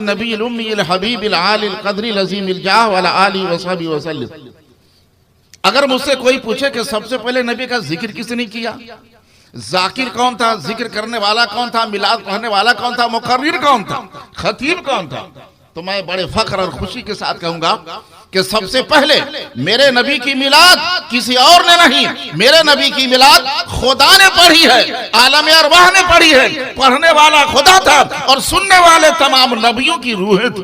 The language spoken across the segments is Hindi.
नबी उम्मी हबीब आल क़द्र अज़ीम जाह वाला आली वसहबी वसल्लम। अगर मुझसे कोई पूछे कि सबसे पहले नबी का जिक्र किसने किया, जाकिर कौन था, जिक्र करने वाला कौन था, मिलाद पढ़ने वाला कौन था, मुकर्रिर कौन था, खतीब कौन था, तो मैं बड़े फख्र और खुशी के साथ कहूंगा कि सबसे पहले मेरे नबी की मिलाद किसी और ने नहीं, मेरे नबी की मिलाद खुदा ने पढ़ी है, आलम अरवाह ने पढ़ी है। पढ़ने वाला खुदा था और सुनने वाले तमाम नबियों की रूहें थी।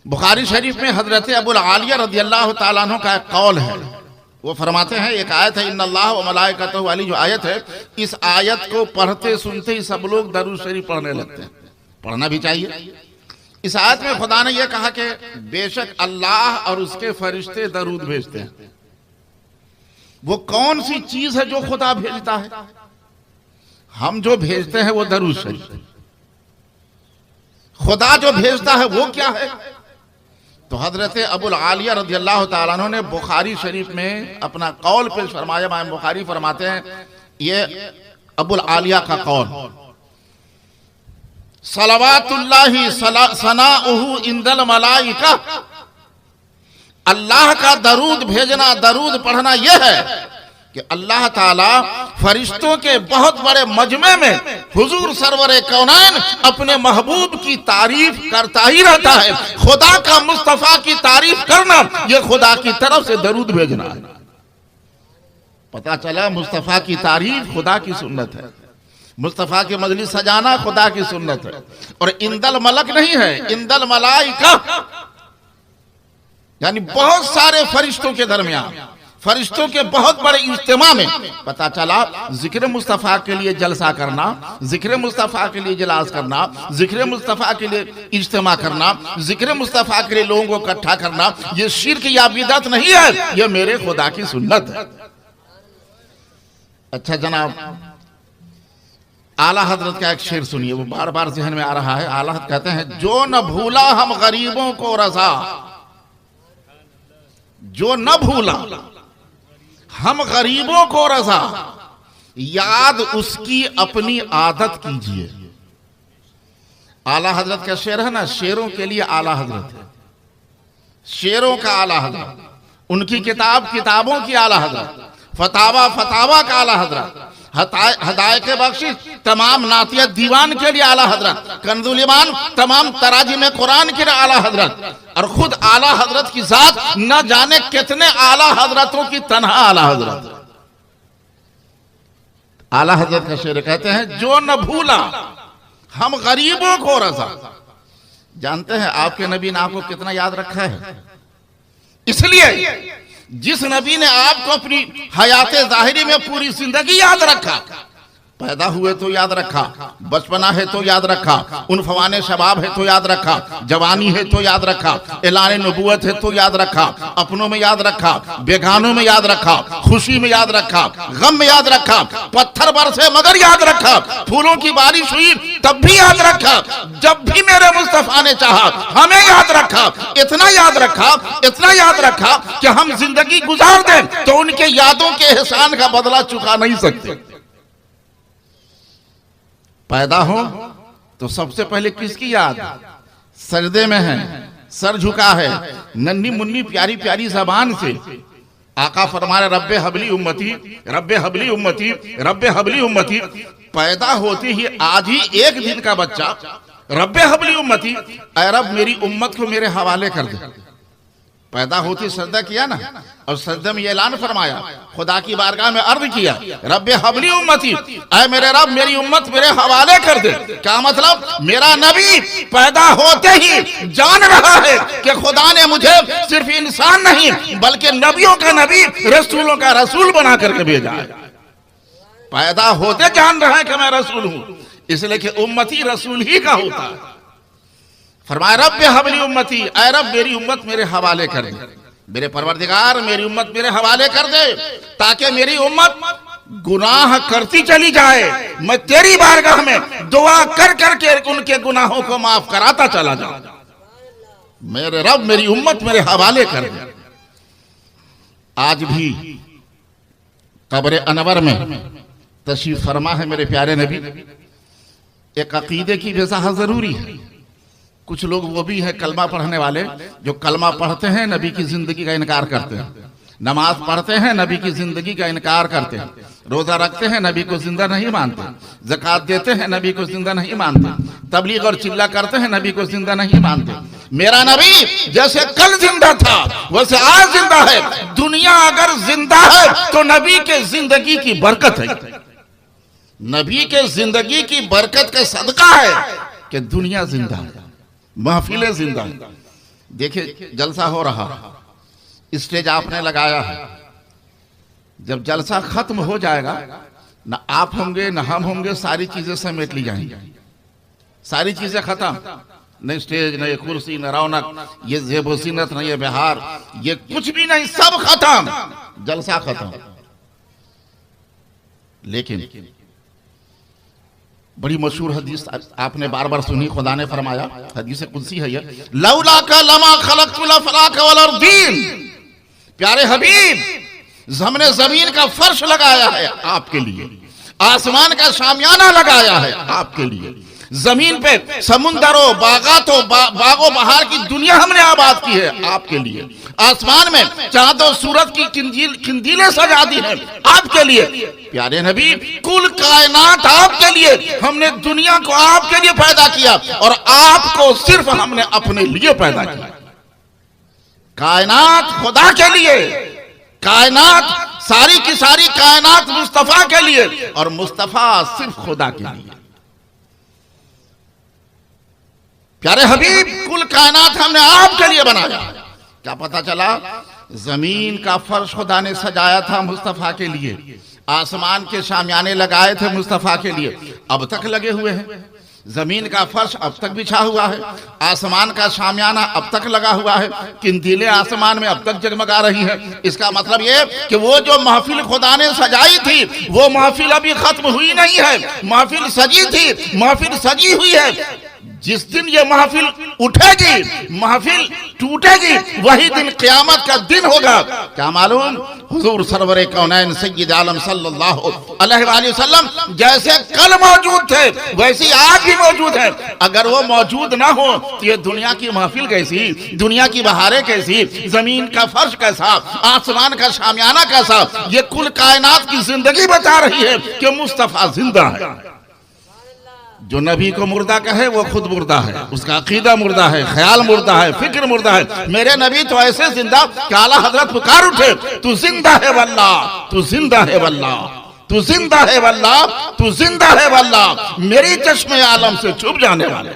बुखारी शरीफ में हजरत अबुल आलिया रज़ियल्लाहु ताला अन्हु का एक कौल है। वो फरमाते हैं, एक आयत है इन्नल्लाह व मलाइकतहु वाली जो आयत है, इस आयत को पढ़ते सुनते ही सब लोग दरूद शरीफ पढ़ने लगते हैं। पढ़ना भी चाहिए। इस आयत में खुदा ने यह कहा कि बेशक अल्लाह और उसके फरिश्ते दरूद भेजते हैं। वो कौन सी चीज है जो खुदा भेजता है? हम जो भेजते हैं वो दरूद शरीफ। खुदा जो भेजता है वो क्या है? तो हजरत अबुल आलिया रज़ियल्लाहु ताला अन्हु ने बुखारी शरीफ में अपना कौल पेश फरमाया। इमाम बुखारी फरमाते हैं, ये अबुल आलिया का कौल, सलावतुल्लाहि सनाउहु इंदल मलाइका, अल्लाह का दरूद भेजना, दरूद पढ़ना यह है कि अल्लाह ताला फरिश्तों के बहुत बड़े मजमे में हुजूर सरवरे कौनैन अपने महबूब की तारीफ करता ही रहता है। खुदा का मुस्तफा की तारीफ करना यह खुदा की तरफ से दरूद भेजना है। पता चला मुस्तफा की तारीफ खुदा की सुन्नत है, मुस्तफा की मजलिस सजाना खुदा की सुन्नत है। और इंदल मलक नहीं है, इंदल मलाइका, यानी बहुत सारे फरिश्तों के दरमियान, फरिश्तों के बहुत बड़े इज्तिमा में पता चला जिक्र मुस्तफा के लिए जलसा करना, जिक्र मुस्तफा के लिए इजलास करना, जिक्र मुस्तफा के लिए इज्तिमा करना, जिक्र मुस्तफा के लिए लोगों को इकट्ठा करना, ये शिर्क या बिदअत नहीं है, ये मेरे खुदा की सुन्नत है। अच्छा जनाब, आला हजरत का एक शेर सुनिए, वो बार बार जहन में आ रहा है। आला हजरत कहते हैं, जो न भूला हम गरीबों को रजा, जो न भूला हम गरीबों को रजा, याद उसकी अपनी आदत कीजिए। आला हजरत का शेर है ना, शेरों के लिए आला हजरत है, शेरों का आला हजरत, उनकी किताब किताबों की आला हजरत, फतावा फतावा का आला हजरत, हदायत बख्शिश तमाम नातियत दीवान के लिए आला हजरत, कंजुल ईमान तमाम तराजी में कुरान के लिए आला हजरत, और खुद आला हजरत की जात न जाने कितने आला हजरतों की तन्हा आला हजरत। आला हजरत का शेर कहते हैं, जो न भूला हम गरीबों को रजा। जानते हैं आपके नबी ने आपको कितना याद रखा है? इसलिए जिस नबी ने आपको अपनी हयात जाहिरी में पूरी जिंदगी याद रखा, पैदा हुए तो याद रखा, बचपना है तो याद रखा, उनफवाने शबाब है तो याद रखा, जवानी है तो याद रखा, ऐलान नबुवत है तो याद रखा, अपनों में याद रखा, बेगानों में याद रखा, खुशी में याद रखा, गम में याद रखा, पत्थर बरसे मगर याद रखा, फूलों की बारिश हुई तब भी याद रखा, जब भी मेरे मुस्तफा ने चाहा हमें याद रखा। इतना याद रखा, इतना याद रखा कि हम जिंदगी गुजार दें तो उनके यादों के एहसान का बदला चुका नहीं सकते। पैदा हो तो सबसे पहले किसकी याद? सजदे में है, सर झुका है, नन्ही मुन्नी प्यारी प्यारी जबान से आका फरमाए, रब्बे हबली उम्मती, रब्बे हबली उम्मती, रब्बे हबली उम्मती। पैदा होते ही आज ही एक दिन का बच्चा रब्बे हबली उम्मती, ऐ रब मेरी उम्मत को मेरे हवाले कर दे। पैदा होती सजदा किया ना, और सजदे में ऐलान फरमाया, खुदा की बारगाह में अर्ज किया, रब्बे हबली उम्मती, ऐ मेरे रब मेरी उम्मत मेरे हवाले कर दे। क्या मतलब? मेरा नबी पैदा होते ही जान रहा है कि खुदा ने मुझे सिर्फ इंसान नहीं बल्कि नबियों का नबी, रसूलों का रसूल बना करके भेजा है। पैदा होते जान रहा है कि मैं रसूल हूं, इसलिए कि उम्मती रसूल ही का होता है। फरमाया, रब्बे हबली उम्मती, ऐ रब मेरी उम्मत मेरे हवाले कर दे, मेरे परवरदिगार मेरी उम्मत मेरे हवाले कर दे, ताकि मेरी उम्मत गुनाह करती चली जाए, मैं तेरी बारगाह में दुआ कर करके उनके गुनाहों को माफ कराता चला जाऊं। मेरे रब मेरी उम्मत मेरे हवाले कर दे। आज भी कब्र अनवर में तशरीफ फरमा है मेरे प्यारे नबी, एक अकीदे की वजाहत जरूरी है। कुछ लोग वो भी है कलमा पढ़ने वाले जो कलमा पढ़ते हैं नबी की जिंदगी का इनकार करते हैं, नमाज पढ़ते हैं नबी की जिंदगी का इनकार करते हैं, रोजा रखते हैं नबी को जिंदा नहीं मानते, ज़कात देते हैं नबी को जिंदा नहीं मानते, तबलीग और चिल्ला करते हैं नबी को जिंदा नहीं मानते। मेरा नबी जैसे कल जिंदा था वैसे आज जिंदा है। दुनिया अगर जिंदा है तो नबी के जिंदगी की बरकत है, नबी के जिंदगी की बरकत का सदका है कि दुनिया जिंदा है, महफिलें जिंदा है। देखिए जलसा हो रहा, स्टेज आपने लगाया है, जब जलसा खत्म हो जाएगा ना आप होंगे ना हम होंगे, सारी चीजें समेट ली जाएंगी, सारी चीजें खत्म, न स्टेज न ये कुर्सी न रौनक, ये जेबो जीनत न ये बिहार, ये कुछ भी नहीं, सब खत्म, जलसा खत्म। लेकिन बड़ी मशहूर हदीस आपने बार बार सुनी, खुदा ने फरमाया, हदीस कुदसी है ये, लौला का लमा खलक़तुल अफ़लाक वल अर्दीन, प्यारे हबीब हमने जमीन का फर्श लगाया है आपके लिए, आसमान का शामियाना लगाया है आपके लिए, जमीन पे समुंदरों बागातों बागो बहार की दुनिया हमने आबाद की है आपके लिए, आसमान में चांदो सूरज की किंदीलें सजा दी है आपके लिए। प्यारे नबी कुल कायनात आपके लिए, हमने दुनिया को आपके लिए पैदा किया और आपको सिर्फ हमने अपने लिए पैदा किया। कायनात खुदा के लिए, कायनात सारी की सारी कायनात मुस्तफा के लिए और मुस्तफा सिर्फ खुदा के लिए। प्यारे हबीब कुल कायनात हमने आपके लिए बनाया। क्या पता चला? जमीन का फर्श खुदा ने सजाया था मुस्तफा के लिए, आसमान के शामियाने लगाए थे मुस्तफा के लिए, अब तक लगे हुए हैं। जमीन का फर्श अब तक बिछा हुआ है, आसमान का शामियाना अब तक लगा हुआ है, किंतीलें आसमान में अब तक जगमगा रही है। इसका मतलब ये कि वो जो महफिल खुदा ने सजाई थी वो महफिल अभी खत्म हुई नहीं है, महफिल सजी थी, महफिल सजी हुई है। जिस दिन ये महफिल उठेगी, महफिल टूटेगी, वही दिन क़यामत का दिन होगा। क्या मालूम? हुजूर सरवरे कौनैन सय्यद आलम सल्लल्लाहु अलैहि वसल्लम जैसे कल मौजूद थे वैसे आज भी मौजूद है। अगर वो मौजूद ना हो तो ये दुनिया की महफिल कैसी, दुनिया की बहारें कैसी, जमीन का फर्श कैसा, आसमान का शामियाना कैसा। ये कुल कायनात की जिंदगी बता रही है कि मुस्तफा जिंदा है। जो नबी को मुर्दा कहे वो खुद मुर्दा है, उसका अकीदा मुर्दा है, ख्याल मुर्दा है, फिक्र मुर्दा है। मेरे नबी तो ऐसे जिंदा कि आला हजरत पुकार उठे, तू जिंदा है वल्लाह, तू जिंदा है वल्लाह, तू जिंदा है वल्लाह, तू जिंदा है वल्लाह, मेरी चश्मे आलम से छुप जाने वाले।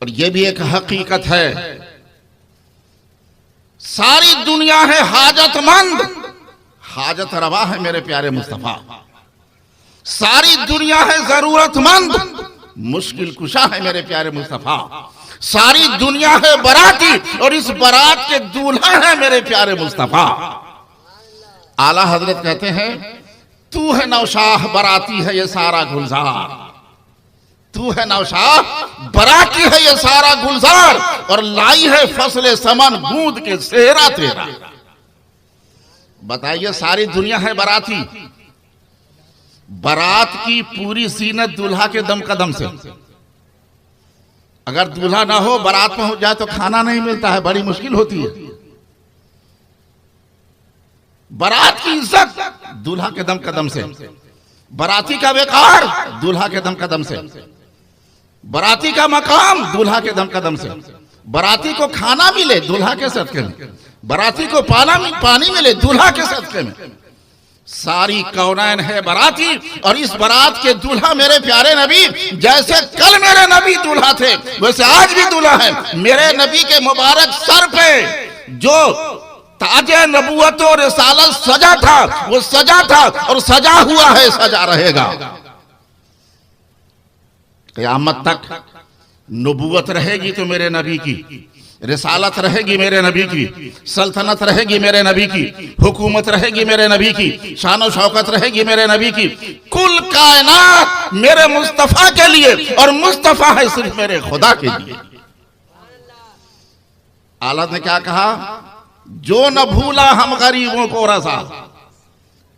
और ये भी एक हकीकत है, सारी दुनिया है हाजतमंद, हाजत रवा है मेरे प्यारे मुस्तफा। सारी दुनिया है जरूरतमंद, मुश्किल कुशा है मेरे प्यारे मुस्तफा। सारी दुनिया है बराती और इस बारात के दूल्हा है मेरे प्यारे मुस्तफा। आला हजरत कहते हैं, तू है नौशाह बराती है ये सारा गुलजार, तू है नौशाह बराती है ये सारा गुलजार, और लाई है फसले समन बूंद के सेहरा तेरा। बताइए, सारी दुनिया है बराती, बारात की पूरी जीनत दूल्हा के दम कदम से। अगर दूल्हा ना हो, बारात पहुंच जाए तो खाना नहीं मिलता है, बड़ी मुश्किल होती है। बारात की इज्जत दूल्हा के दम कदम से, बाराती का वेकार दूल्हा के दम कदम से, बाराती का मकाम दूल्हा के दम कदम से, बाराती को खाना मिले दूल्हा के सदके में, बाराती को पानी मिले दूल्हा के सदके में। सारी कौनैन है बराती और इस बारात के दूल्हा मेरे प्यारे नबी। जैसे कल मेरे नबी दूल्हा थे वैसे आज भी दूल्हा है। मेरे नबी के मुबारक सर पे जो ताजे नबूवत और रिसालत सजा था वो सजा था और सजा हुआ है, सजा रहेगा। क़यामत तक नबूवत रहेगी तो मेरे नबी की, रिसालत रहेगी मेरे नबी की, सल्तनत रहेगी मेरे नबी की, हुकूमत रहेगी मेरे नबी की, शान शौकत रहेगी मेरे नबी की। कुल कायनात मेरे मुस्तफा के लिए और मुस्तफा है सिर्फ मेरे खुदा के लिए। आला ने क्या कहा? जो न भूला हम गरीबों को रजा।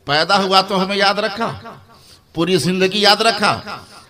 पैदा हुआ तो हमें याद रखा, पूरी जिंदगी याद रखा,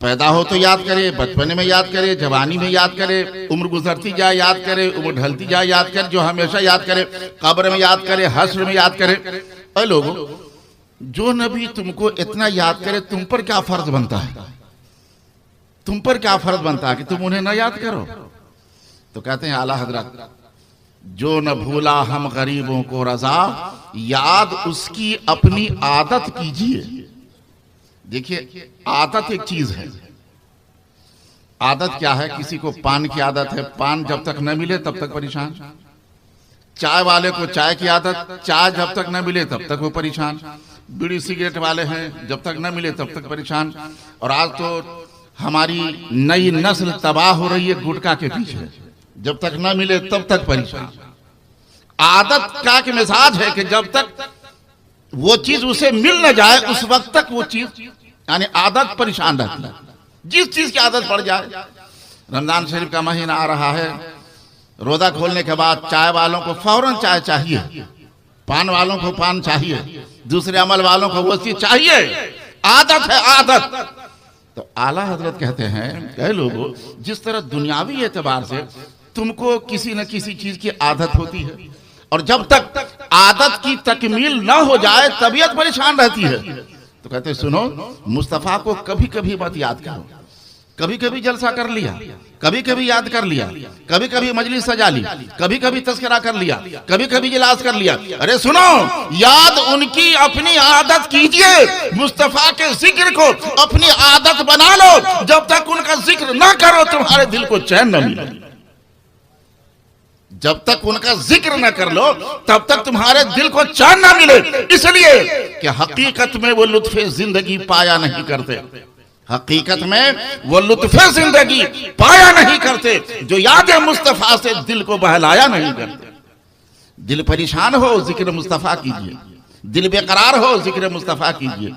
पैदा हो तो याद करे, बचपन में याद करे, जवानी में याद करे, उम्र गुजरती जाए याद करे, उम्र ढलती जाए याद करे, जो हमेशा याद करे, कब्र में याद करे, हश्र में याद करे। अरे लोगों, जो नबी तुमको इतना याद करे, तुम पर क्या फर्ज बनता है? तुम पर क्या फर्ज बनता है कि तुम उन्हें न याद करो? तो कहते हैं आला हजरत, जो न भूला हम गरीबों को रजा, याद उसकी अपनी आदत कीजिए। देखिए, आदत एक चीज है। आदत क्या है? किसी को पान की आदत है, पान जब तक न मिले तब तक परेशान। चाय वाले को चाय की आदत, चाय जब तक न मिले तब तक वो परेशान। बीड़ी सिगरेट वाले हैं, जब तक न मिले तब तक परेशान। और आज तो हमारी नई नस्ल तबाह हो रही है गुटखा के पीछे, जब तक न मिले तब तक परेशान। आदत का एक मिजाज है कि जब तक वो चीज उसे मिल न जाए उस वक्त तक वो चीज यानी आदत परेशान रहती है। जिस चीज की आदत पड़ जाए, रमजान शरीफ का महीना आ रहा है, रोजा खोलने के बाद चाय वालों को फौरन चाय चाहिए, पान वालों को पान चाहिए, दूसरे अमल वालों को वो चीज चाहिए। आदत है, आदत। तो आला हजरत कहते हैं, कई लोगों, जिस तरह दुनियावी एतबार से तुमको किसी न किसी चीज की आदत होती है, और जब तक आदत की तकमील ना हो जाए तबीयत परेशान रहती है। तो कहते हैं, सुनो, मुस्तफा को कभी कभी मत याद करो। कभी कभी जलसा कर लिया, कभी कभी याद कर लिया, कभी कभी मजलिस सजा ली, कभी कभी तस्करा कर लिया, कभी कभी इजलास कर लिया। अरे सुनो, याद उनकी अपनी आदत कीजिए। मुस्तफा के जिक्र को अपनी आदत बना लो। जब तक उनका जिक्र ना करो तुम्हारे दिल को चैन न मिले। जब तक उनका जिक्र न कर लो तब तक तुम्हारे दिल को चैन न मिले। इसलिए कि हकीकत में वो लुत्फे जिंदगी पाया नहीं करते। हकीकत में वो लुत्फे जिंदगी पाया नहीं करते जो याद मुस्तफा से दिल को बहलाया नहीं करते। दिल परेशान हो, जिक्र मुस्तफा कीजिए। दिल बेकरार हो, जिक्र मुस्तफा कीजिए।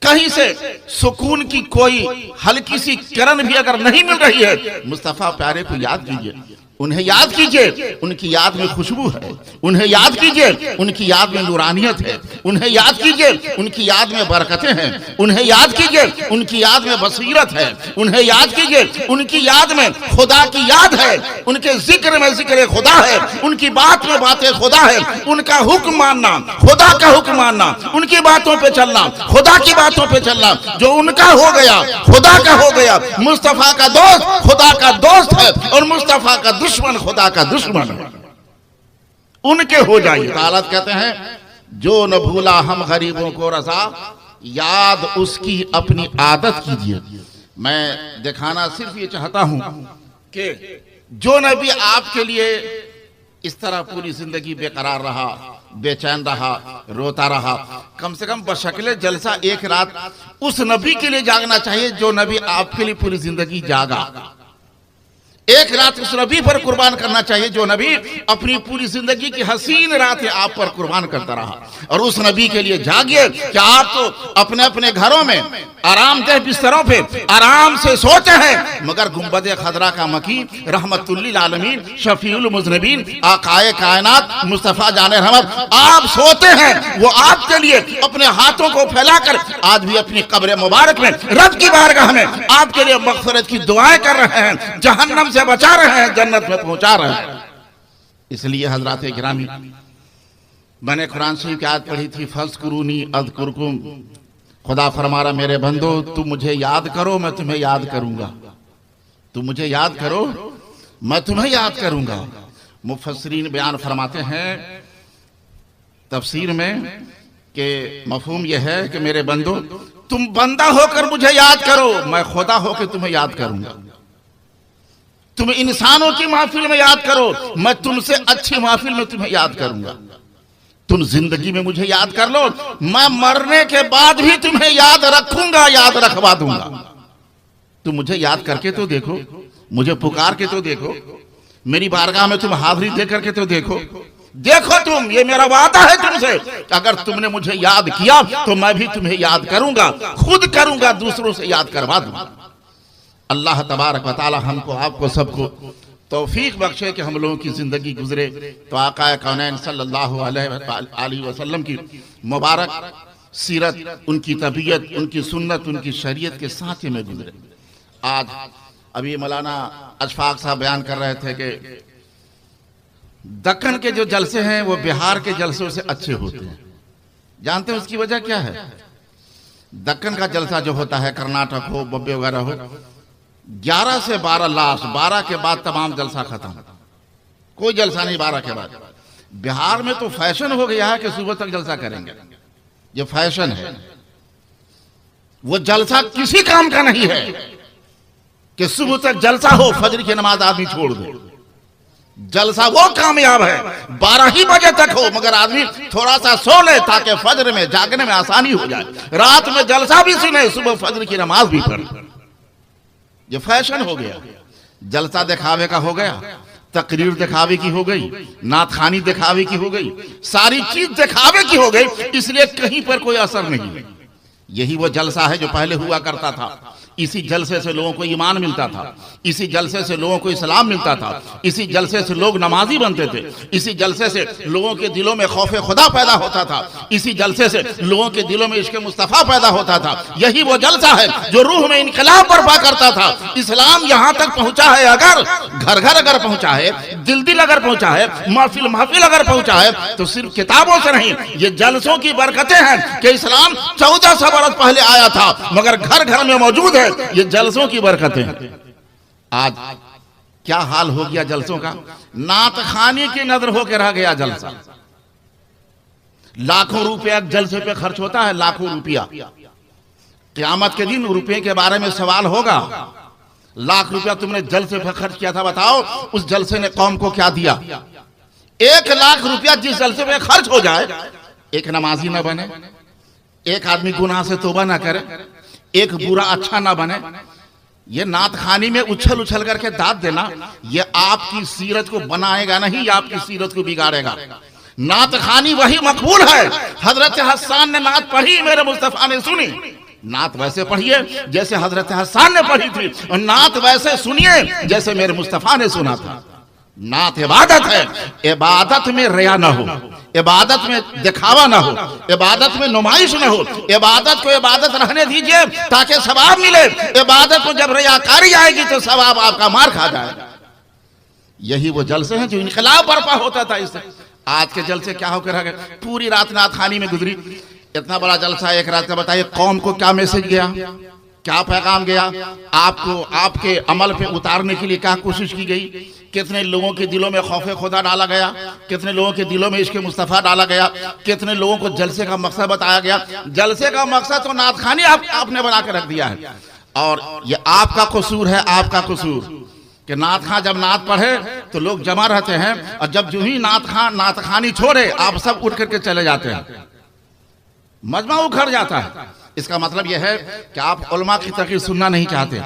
कहीं से सुकून की कोई हल्की सी किरण भी अगर नहीं मिल रही है, मुस्तफा प्यारे को याद कीजिए। उन्हें याद कीजिए, उनकी याद में खुशबू है। उन्हें याद कीजिए, उनकी याद में नूरानियत है। उन्हें याद कीजिए, उनकी याद में बरकतें हैं। उन्हें याद कीजिए, उनकी याद में बसीरत है। उन्हें याद कीजिए, उनकी याद में खुदा की याद है। उनके जिक्र में जिक्र खुदा है। उनकी बात में बातें खुदा है। उनका हुक्म मानना, खुदा का हुक्म मानना, उनकी बातों पे चलना, खुदा की बातों पे चलना। जो उनका हो गया खुदा का हो गया। मुस्तफा का दोस्त खुदा का दोस्त है और मुस्तफा का दुश्मन खुदा का दुश्मन है। उनके हो जाइए। तालत कहते हैं, जो न भूला हम गरीबों को रजा, याद उसकी अपनी आदत कीजिए। मैं दिखाना सिर्फ ये चाहता हूं कि जो नबी आपके लिए इस तरह पूरी जिंदगी बेकरार रहा, बेचैन रहा, रोता रहा, कम से कम बशक्ले जलसा एक रात उस नबी के लिए जागना चाहिए जो नबी आपके लिए पूरी जिंदगी जागा। एक रात उस नबी पर कुर्बान करना चाहिए जो नबी अपनी पूरी जिंदगी की हसीन रातें आप पर कुर्बान करता रहा। और उस नबी के लिए जागिए कि आप तो अपने अपने घरों में आरामदेह बिस्तरों पे आराम से सोते हैं, मगर गुंबदे खदरा का मकी रहमतुल्लिल आलमीन शफीउल मुज़निबीन आकाए कायनात मुस्तफा जाने रहमत आप सोते हैं। वो आपके लिए अपने हाथों को फैलाकर आज भी अपनी कब्र मुबारक में रब की बारगाह में आपके लिए मग़फ़िरत की दुआएं कर रहे हैं, जहन्नम से बचा रहे हैं, जन्नत में पहुंचा रहे हैं। इसलिए हजरात गिरामी, मैंने कुरान शरीफ की आयत पढ़ी थी, फज़कुरूनी अज़कुरकुम। खुदा फरमा रहा, मेरे बंदो तुम मुझे याद करो, मैं तुम्हें याद करूंगा। तुम मुझे याद करो, मैं तुम्हें याद करूंगा। मुफस्सिरीन बयान फरमाते हैं तफसीर में कि मफहूम यह है कि मेरे बंदो तुम बंदा होकर मुझे याद करो, मैं खुदा होकर तुम्हें याद करूंगा। तुम इंसानों की महफिल में याद करो, मैं तुमसे अच्छी महफिल में तुम्हें याद करूंगा। तुम जिंदगी में मुझे याद कर लो, मैं मरने के बाद भी तुम्हें याद रखूंगा, याद रखवा दूंगा। तुम मुझे याद करके तो देखो, मुझे पुकार के तो देखो, मेरी बारगाह में तुम हाजिरी दे करके तो देखो। देखो तुम, ये मेरा वादा है तुमसे, अगर तुमने मुझे याद किया तो मैं भी तुम्हें याद करूंगा, खुद करूंगा, दूसरों से याद करवा दूंगा। अल्लाह तबारक व तआला हमको आपको सबको तौफीक बख्शे कि हम लोगों की जिंदगी गुजरे तो आका कौनैन सल्लल्लाहु अलैहि वसल्लम की मुबारक सीरत, उनकी तबीयत, उनकी सुन्नत, उनकी शरीयत के साथ ही में गुजरे। आज अभी मौलाना अशफाक साहब बयान कर रहे थे कि दक्कन के जो जलसे हैं वो बिहार के जलसों से अच्छे होते हैं। जानते हैं उसकी वजह क्या है? दक्कन का जलसा जो होता है, कर्नाटक हो, बॉम्बे वगैरह हो, 11 से 12 लाश, 12 के बाद तमाम जलसा खत्म, कोई जलसा नहीं 12 के बाद। बिहार में तो फैशन हो गया है कि सुबह तक जलसा करेंगे, ये फैशन है। वो जलसा किसी काम का नहीं है कि सुबह तक जलसा हो, फजर की नमाज आदमी छोड़ दे। जलसा वो कामयाब है 12 ही बजे तक हो, मगर आदमी थोड़ा सा सो ले ताकि फजर में जागने में आसानी हो जाए, रात में जलसा भी सुने, सुबह फजर की नमाज भी पढ़े। ये फैशन हो गया। जलसा दिखावे का हो गया, तकरीर दिखावे की हो गई, नातखानी दिखावे की हो गई, सारी चीज दिखावे की हो गई, इसलिए कहीं पर कोई असर नहीं। यही वो जलसा है जो पहले हुआ करता था। इसी जलसे से लोगों को ईमान मिलता था, इसी जलसे से लोगों को इस्लाम मिलता था, इसी जलसे से लोग नमाजी बनते थे, इसी जलसे से लोगों के दिलों में खौफ खुदा पैदा होता था, इसी जलसे से लोगों के दिलों में इश्क मुस्तफ़ा पैदा होता था। यही वो जलसा है जो रूह में इनकलाब बर्पा करता था। इस्लाम यहाँ तक पहुँचा है, अगर घर घर अगर पहुँचा है, दिल दिल अगर पहुँचा है, महफिल महफिल अगर पहुँचा है, तो सिर्फ किताबों से नहीं, ये जलसों की बरकतें हैं कि इस्लाम 1400 बरस पहले आया था मगर घर घर में मौजूद है। ये जलसों की बरकतें। आज क्या हाल हो गया जलसों का? नात खाने की नजर होकर रह गया जलसा। लाखों रुपया जलसे पे खर्च होता है, लाखों रुपया। क़यामत के दिन रुपये के बारे में सवाल होगा। लाख रुपया तुमने जलसे पे खर्च किया था, बताओ उस जलसे ने कौम को क्या दिया? 1 लाख रुपया जिस जलसे पे खर्च हो जाए, एक नमाजी न बने, एक आदमी गुनाह से तौबा ना करे, एक बुरा अच्छा ना बने, ये नात खानी में उछल उछल करके दाद देना, ये आपकी सीरत को बनाएगा नहीं, ये आपकी सीरत को बिगाड़ेगा। नात खानी वही मकबूल है। हजरत हसन ने नात पढ़ी, मेरे मुस्तफा ने सुनी। नात वैसे पढ़िए जैसे हजरत हसन ने पढ़ी थी, और नात वैसे सुनिए जैसे मेरे मुस्तफा ने सुना था। नात इबादत है, इबादत में रिया ना हो, इबादत में दिखावा ना हो, इबादत में नुमाइश ना हो। इबादत को इबादत रहने दीजिए ताकि सवाब मिले। इबादत को जब रियाकारी आएगी तो सवाब आपका मार खा जाएगा। यही वो जलसे हैं जो इनकलाब बर्पा होता था इससे। आज के जलसे क्या होकर रह गए? पूरी रात नात खानी में गुजरी। इतना बड़ा जलसा एक रात का, बताइए कौम को क्या मैसेज गया, क्या पैगाम गया? आपको आपके अमल पे उतारने के लिए क्या कोशिश की गई? कितने लोगों के दिलों में खौफ खुदा डाला गया, कितने लोगों के दिलों में इश्क मुस्तफ़ा डाला गया, कितने लोगों को जलसे का मकसद बताया गया। जलसे का मकसद तो नात खानी आपने बना के रख दिया है, और ये आपका कसूर है, आपका कसूर कि नात खां जब नात पढ़े तो लोग जमा रहते हैं, और जब जो ही नात खानी छोड़े आप सब उठ करके चले जाते हैं, मजमा उखड़ जाता है। इसका मतलब यह है कि आप उलमा की तकरीर सुनना नहीं चाहते।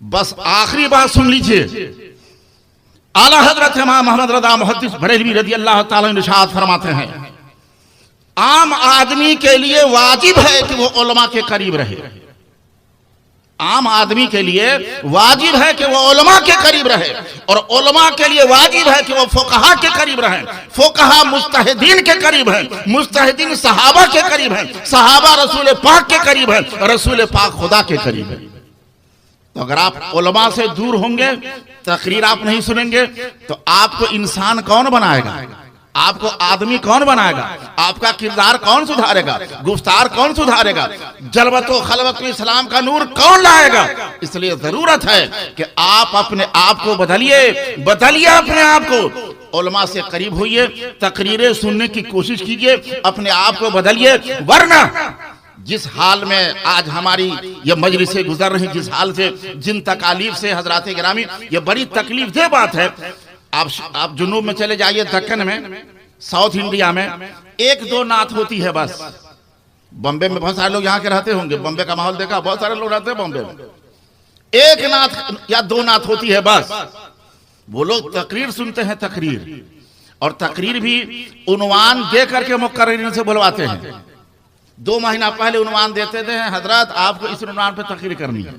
बस आखिरी बात सुन लीजिए। आला हजरत इमाम मोहम्मद रज़ा मुहद्दिस बरेलवी रज़ी अल्लाह ताला अन्हु इरशाद फरमाते हैं, आम आदमी के लिए वाजिब है कि वो उलमा के करीब रहे। आम आदमी के लिए वाजिब है कि वो उलमा के करीब रहे, और उलमा के लिए वाजिब है कि वो फुकहा के करीब रहे। फुकहा मुज्तहिदीन के करीब है, मुज्तहिदीन सहाबा के करीब है, सहाबा रसूल पाक के करीब है, और रसूल पाक खुदा के करीब है। तो अगर आप उलमा से दूर होंगे, तकरीर आप नहीं सुनेंगे, तो आपको इंसान कौन बनाएगा? आपको आदमी कौन बनाएगा? आपका किरदार कौन सुधारेगा? गुफ्तार कौन सुधारेगा? जलवत व खलवत में इस्लाम का नूर कौन लाएगा? इसलिए जरूरत है कि आप अपने आप को बदलिए, बदलिए अपने आप को। उलमा से करीब होइए, तकरीरें सुनने की कोशिश कीजिए, अपने आप को बदलिए। वरना जिस हाल में आज हमारी ये मजलिसें गुजर रही, जिस हाल से, जिन तकालीफ से हजरात गिरामी, ये बड़ी तकलीफ दे बात है। आप जुनूब में चले जाइए, दक्कन में, साउथ इंडिया में 1-2 नात होती है बस। बॉम्बे में बहुत सारे लोग यहाँ के रहते होंगे, बॉम्बे का माहौल देखा, बहुत सारे लोग रहते हैं बॉम्बे में। 1 नात या 2 नात होती है बस। वो लोग तकरीर सुनते हैं, तकरीर, और तकरीर भी उन्वान दे करके मुकर्रिरीन से बुलवाते हैं। 2 महीना पहले उन्वान देते थे, हजरत आपको इस उन्वान पर तकरीर करनी है,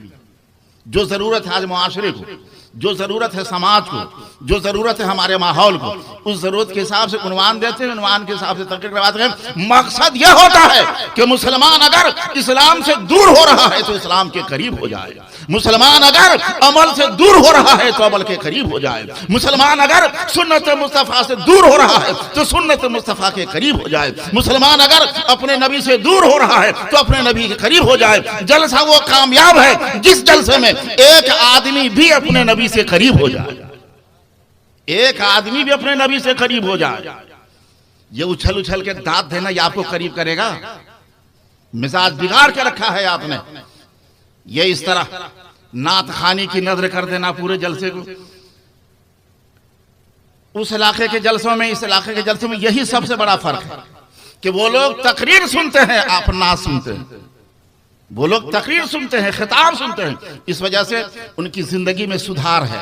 जो जरूरत है आज मुआशरे को। जो जरूरत है समाज को, जो जरूरत है हमारे माहौल को, उस जरूरत के हिसाब से उन्वान देते हैं, उन्वान के हिसाब से तकरीर करवाते हैं। मकसद यह होता है कि मुसलमान अगर इस्लाम से दूर हो रहा है तो इस्लाम के करीब हो जाए, मुसलमान अगर अमल से दूर हो रहा है तो अमल के करीब हो जाए, मुसलमान अगर सुन्नत मुस्तफा से दूर हो रहा है तो सुन्नत मुस्तफा के करीब हो जाए, मुसलमान अगर अपने नबी से दूर हो रहा है तो अपने नबी के करीब हो जाए। जलसा वो कामयाब है जिस जलसे में एक आदमी भी अपने नबी से करीब हो जाए, एक आदमी भी अपने नबी से करीब हो जाए। ये उछल उछल के दांत देना ये आपको करीब करेगा? मिजाज बिगाड़ के रखा है आपने। ये इस तरह नात खानी की नजर कर देना पूरे जलसे को, उस इलाके के जलसों में इस इलाके के जलसों में यही सबसे बड़ा फर्क है कि वो लोग तकरीर सुनते हैं, आप नात सुनते हैं। वो लोग तकरीर सुनते हैं, खिताब सुनते हैं, इस वजह से उनकी जिंदगी में सुधार है,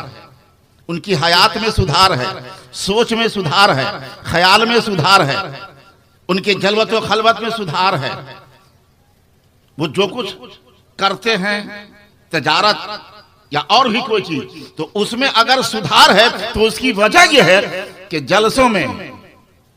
उनकी हयात में सुधार है, सोच में सुधार है, ख्याल में सुधार है, उनके जलवत व खलवत में सुधार है। वो जो कुछ करते हैं तजारत या और भी कोई चीज, तो उसमें अगर सुधार है तो उसकी वजह यह है कि जलसों में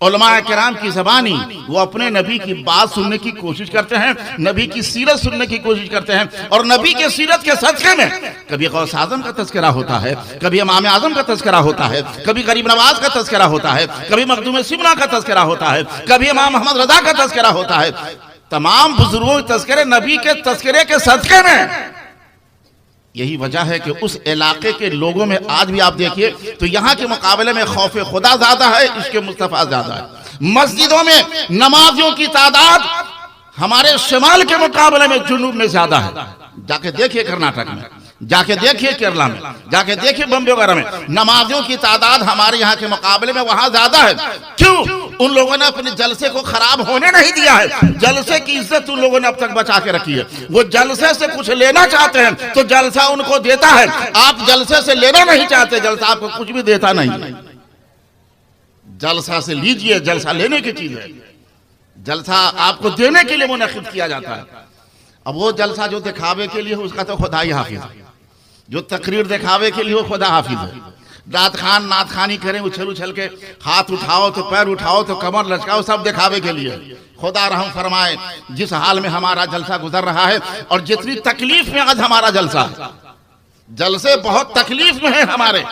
उलमा किराम की ज़बानी वो अपने नबी की बात सुनने की कोशिश करते हैं, नबी की सीरत सुनने की कोशिश करते हैं, और नबी के सीरत के सदक़े में कभी गौस आज़म का तज़किरा होता है, कभी इमाम आज़म का तज़किरा होता है, कभी गरीब नवाज का तज़किरा होता है, कभी मखदूम सिमना का तज़किरा होता है, कभी इमाम मोहम्मद रज़ा का तज़किरा होता है। तमाम बुजुर्गों के तज़किरे नबी के तज़किरे के सदक़े में। यही वजह है कि उस इलाके के लोगों में आज भी आप देखिए तो यहाँ के मुकाबले में खौफ खुदा ज्यादा है, इश्क़ मुस्तफ़ा ज्यादा है। मस्जिदों में नमाजियों की तादाद हमारे शिमाल के मुकाबले में जुनूब में ज्यादा है। जाके देखिए कर्नाटक में, जाके देखिए केरला में, जाके देखिए बम्बे वगैरह में, नमाजियों की तादाद हमारे यहाँ के मुकाबले में वहां ज्यादा है। क्यों? उन लोगों ने अपने जलसे को खराब होने नहीं दिया है, जलसे की इज्जत उन लोगों ने अब तक बचा के रखी है। वो जलसे से कुछ लेना चाहते हैं तो जलसा उनको देता है, आप जलसे से लेना नहीं चाहते, जलसा आपको कुछ भी देता नहीं। जलसा से लीजिए, जलसा लेने की चीज है, जलसा आपको देने के लिए मुनक़िद किया जाता है। अब वो जलसा जो दिखावे के लिए उसका तो खुदा ही हाफिज है, जो तकरीर दिखावे के लिए वो खुदा हाफिज है। दात खान नात खानी करें, उछल उछल के हाथ उठाओ तो पैर उठाओ तो कमर लचकाओ, सब दिखावे के लिए। खुदा रहम फरमाए जिस हाल में हमारा जलसा गुजर रहा है और जितनी तकलीफ में आज हमारा जलसा, जलसे बहुत तकलीफ में है हमारे,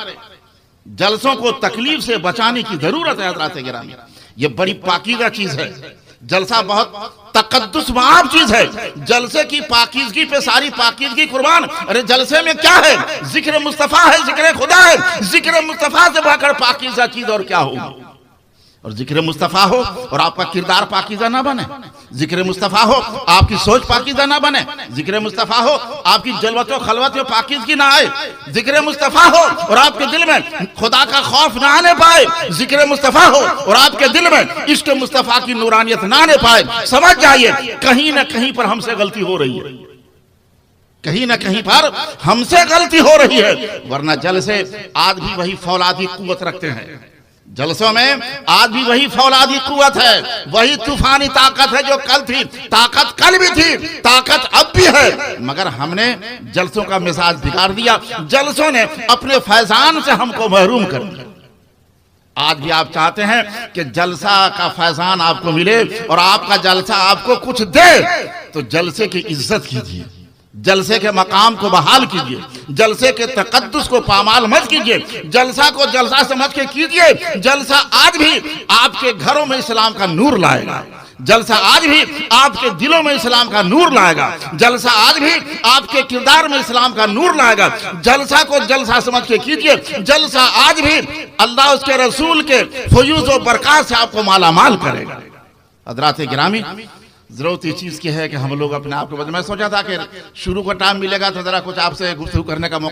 जलसों को तकलीफ से बचाने की जरूरत है हज़रात गिरामी। ये बड़ी पाकीज़ा चीज है, जलसा बहुत तकद्दुस माब चीज है। जलसे की पाकीज़गी पे सारी पाकीज़गी कुर्बान। अरे जलसे में क्या है? जिक्र मुस्तफा है, जिक्र खुदा है। जिक्र मुस्तफा से बढ़कर पाकीज़ा चीज और क्या होगी? और जिक्र मुस्तफा हो और आपका किरदार पाकीज़ा ना बने, जिक्र मुस्तफा हो आपकी सोच पाकीज़ा ना बने, जिक्र मुस्तफा हो आपकी जलवत और खलवत में पाकीज़गी ना आए, जिक्र मुस्तफा हो और आपके दिल में खुदा का खौफ ना आने पाए, जिक्र मुस्तफा हो और आपके दिल में इश्क मुस्तफा की नूरानियत ना आने पाए, समझ जाइए कहीं ना कहीं पर हमसे गलती हो रही है, कहीं ना कहीं पर हमसे गलती हो रही है। वरना जलसे आज भी वही फौलादी कुव्वत रखते हैं, जलसों में आज भी वही फौलादी कुव्वत है, वही तूफानी ताकत है जो कल थी, ताकत कल भी थी, ताकत अब भी है। मगर हमने जलसों का मिजाज बिगाड़ दिया, जलसों ने अपने फैजान से हमको महरूम कर दिया। आज भी आप चाहते हैं कि जलसा का फैजान आपको मिले और आपका जलसा आपको कुछ दे, तो जलसे की इज्जत कीजिए, जलसे के मकाम को बहाल कीजिए, जलसे के तकद्दुस को पामाल मत कीजिए, जलसा को जलसा समझ के कीजिए। जलसा आज भी आपके घरों में इस्लाम का नूर लाएगा, जलसा आज भी आपके दिलों में इस्लाम का नूर लाएगा, जलसा आज भी आपके किरदार में इस्लाम का नूर लाएगा। जलसा को जलसा समझ के कीजिए, जलसा आज भी अल्लाह उसके रसूल के फयूज़ और बरक़ात से आपको माला माल करेगा। हज़रात गिरामी, जरूरत इस चीज की है कि हम लोग अपने आप को, मैं सोचा था कि शुरू का टाइम मिलेगा तो जरा कुछ आपसे गुफ्तगू करने का मौका